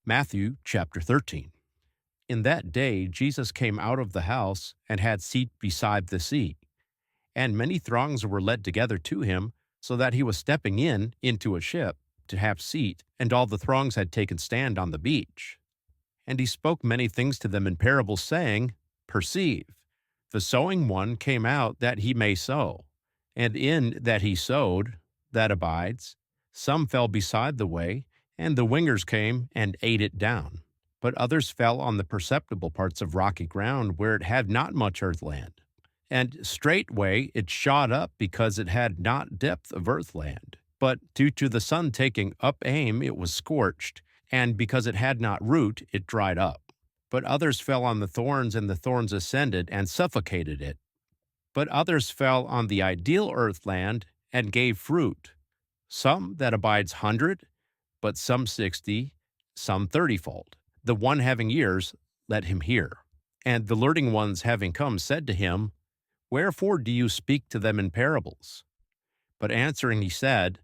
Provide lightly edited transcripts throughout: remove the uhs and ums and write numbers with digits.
Matthew chapter 13. In that day Jesus came out of the house and had seat beside the sea, and many throngs were led together to him, so that he was stepping into a ship to have seat, and all the throngs had taken stand on the beach. And he spoke many things to them in parables, saying, Perceive, the sowing one came out that he may sow, and in that he sowed, that abides. Some fell beside the way, and the wingers came and ate it down. But others fell on the perceptible parts of rocky ground, where it had not much earth land. And straightway it shot up, because it had not depth of earth land. But due to the sun taking up aim, it was scorched, and because it had not root, it dried up. But others fell on the thorns, and the thorns ascended and suffocated it. But others fell on the ideal earth land, and gave fruit, some that abides 100, but some 60, some 30-fold. The one having ears, let him hear. And the learning ones having come said to him, Wherefore do you speak to them in parables? But answering he said,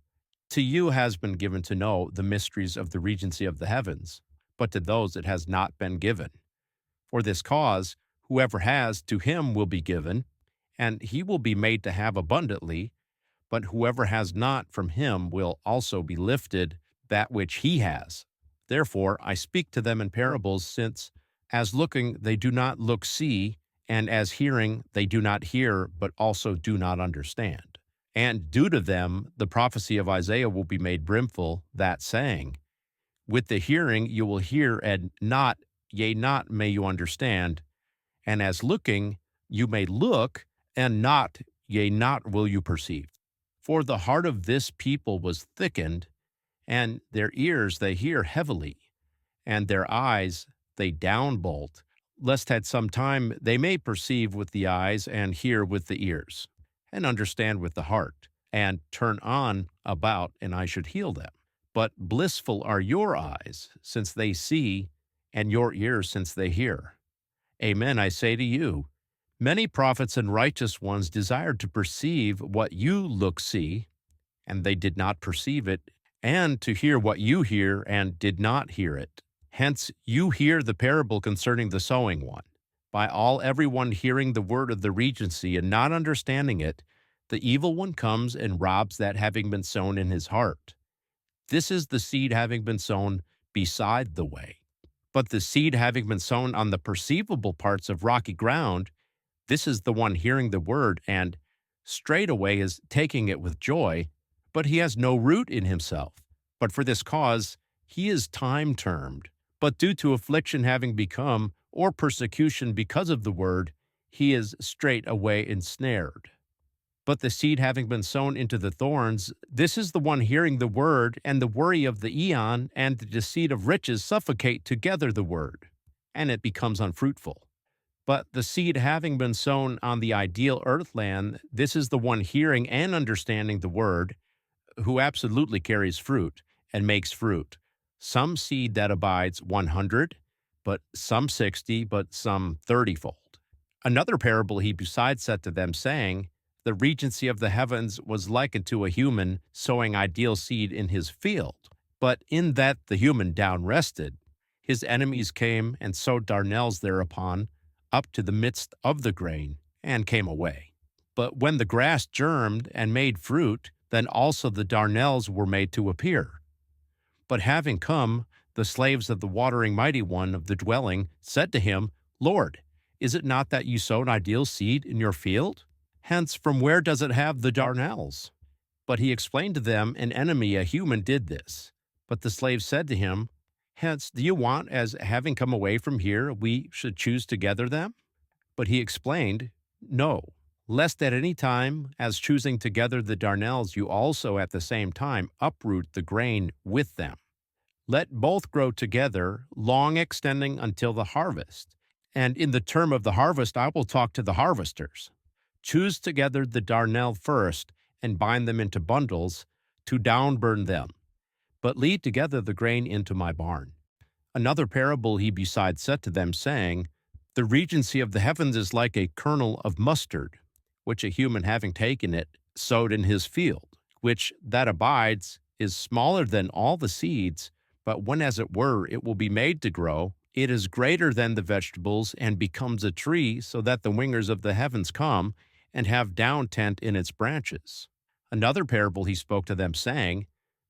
To you has been given to know the mysteries of the regency of the heavens, but to those it has not been given. For this cause, whoever has, to him will be given, and he will be made to have abundantly, but whoever has not, from him will also be lifted that which he has. Therefore I speak to them in parables, since as looking they do not look see, and as hearing they do not hear, but also do not understand. And due to them the prophecy of Isaiah will be made brimful, that saying, With the hearing you will hear, and not, yea, not may you understand. And as looking you may look, and not, yea, not will you perceive. For the heart of this people was thickened, and their ears they hear heavily, and their eyes they downbolt, lest at some time they may perceive with the eyes, and hear with the ears, and understand with the heart, and turn on about, and I should heal them. But blissful are your eyes, since they see, and your ears, since they hear. Amen, I say to you, many prophets and righteous ones desired to perceive what you see, and they did not perceive it, and to hear what you hear, and did not hear it. Hence you hear the parable concerning the sowing one. By everyone hearing the word of the regency and not understanding it, the evil one comes and robs that having been sown in his heart. This is the seed having been sown beside the way. But the seed having been sown on the perceivable parts of rocky ground, this is the one hearing the word, and straightway is taking it with joy, but he has no root in himself. But for this cause he is time-termed. But due to affliction having become, or persecution because of the word, he is straightway ensnared. But the seed having been sown into the thorns, this is the one hearing the word, and the worry of the eon and the deceit of riches suffocate together the word, and it becomes unfruitful. But the seed having been sown on the ideal earth land, this is the one hearing and understanding the word, who absolutely carries fruit and makes fruit. Some seed that abides 100, but some 60, but some 30-fold. Another parable he besides said to them, saying, The regency of the heavens was likened to a human sowing ideal seed in his field. But in that the human down rested, his enemies came and sowed darnels thereupon, up to the midst of the grain, and came away. But when the grass germed and made fruit, then also the darnels were made to appear. But having come, the slaves of the watering mighty one of the dwelling said to him, Lord, is it not that you sowed ideal seed in your field? Hence, from where does it have the darnels? But he explained to them, an enemy, a human, did this. But the slaves said to him, Hence, do you want, as having come away from here, we should choose to gather them? But he explained, No, lest at any time, as choosing to gather the darnels, you also at the same time uproot the grain with them. Let both grow together, long extending until the harvest. And in the term of the harvest I will talk to the harvesters. Choose together the darnel first, and bind them into bundles, to downburn them. But lead together the grain into my barn. Another parable he besides said to them, saying, The regency of the heavens is like a kernel of mustard, which a human having taken it, sowed in his field, which that abides is smaller than all the seeds, But when, as it were, it will be made to grow, it is greater than the vegetables and becomes a tree, so that the wingers of the heavens come and have down tent in its branches. Another parable he spoke to them, saying,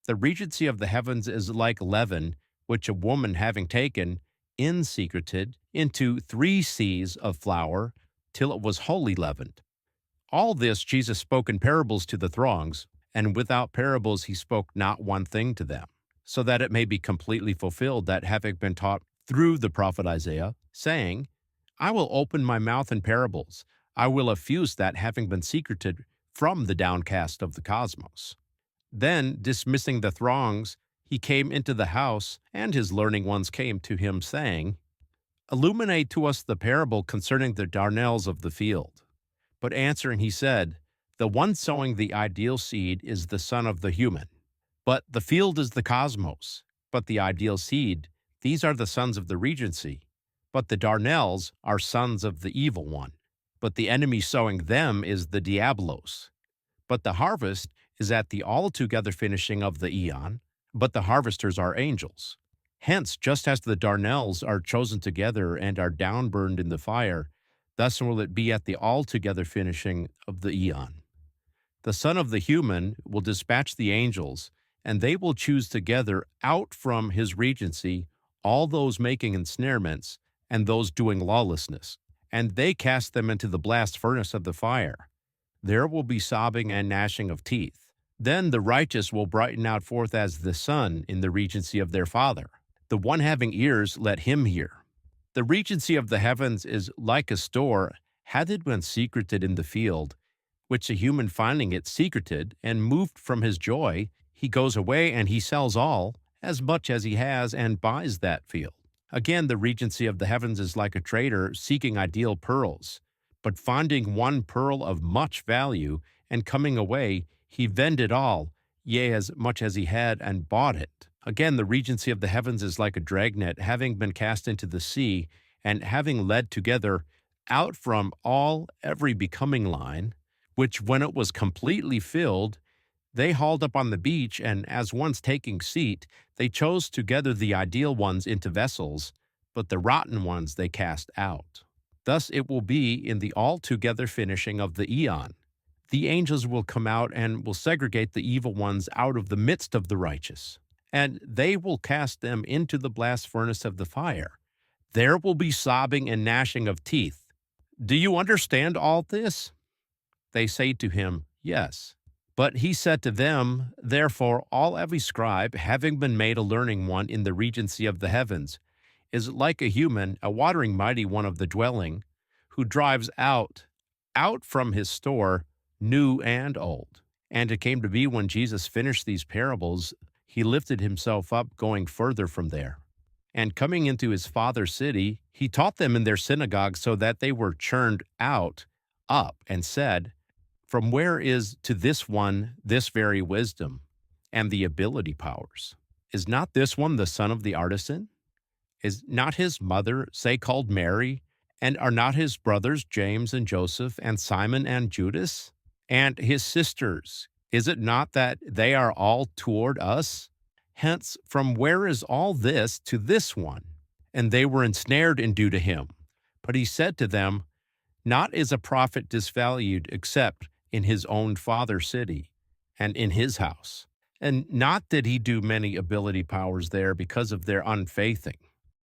The regency of the heavens is like leaven, which a woman having taken, in secreted, into 3 seahs of flour, till it was wholly leavened. All this Jesus spoke in parables to the throngs, and without parables he spoke not one thing to them, so that it may be completely fulfilled that having been taught through the prophet Isaiah, saying, I will open my mouth in parables, I will effuse that having been secreted from the downcast of the cosmos. Then, dismissing the throngs, he came into the house, and his learning ones came to him, saying, Illuminate to us the parable concerning the darnels of the field. But answering he said, The one sowing the ideal seed is the son of the human. But the field is the cosmos. But the ideal seed, these are the sons of the regency. But the darnels are sons of the evil one. But the enemy sowing them is the diabolos. But the harvest is at the altogether finishing of the eon. But the harvesters are angels. Hence, just as the darnels are chosen together and are downburned in the fire, thus will it be at the altogether finishing of the eon. The Son of the human will dispatch the angels, and they will choose together out from his regency all those making ensnarements and those doing lawlessness, and they cast them into the blast furnace of the fire. There will be sobbing and gnashing of teeth. Then the righteous will brighten out forth as the sun in the regency of their Father. The one having ears, let him hear. The regency of the heavens is like a store, hath it been secreted in the field, which a human finding it secreted, and moved from his joy, he goes away and he sells all, as much as he has, and buys that field. Again, the regency of the heavens is like a trader seeking ideal pearls, but finding one pearl of much value, and coming away, he vended all, yea, as much as he had, and bought it. Again, the regency of the heavens is like a dragnet, having been cast into the sea, and having led together out from all every becoming line, which when it was completely filled, they hauled up on the beach, and as once taking seat, they chose together the ideal ones into vessels, but the rotten ones they cast out. Thus it will be in the altogether finishing of the eon. The angels will come out and will segregate the evil ones out of the midst of the righteous, and they will cast them into the blast furnace of the fire. There will be sobbing and gnashing of teeth. Do you understand all this? They say to him, Yes. But he said to them, Therefore all every scribe, having been made a learning one in the regency of the heavens, is like a human, a watering mighty one of the dwelling, who drives out from his store, new and old. And it came to be when Jesus finished these parables, he lifted himself up, going further from there. And coming into his father's city, he taught them in their synagogue, so that they were churned up, and said, From where is to this one this very wisdom and the ability powers? Is not this one the son of the artisan? Is not his mother, say, called Mary? And are not his brothers James and Joseph and Simon and Judas? And his sisters, is it not that they are all toward us? Hence, from where is all this to this one? And they were ensnared and due to him. But he said to them, Not is a prophet disvalued except in his own father's city and in his house. And not did he do many ability powers there because of their unfaithing.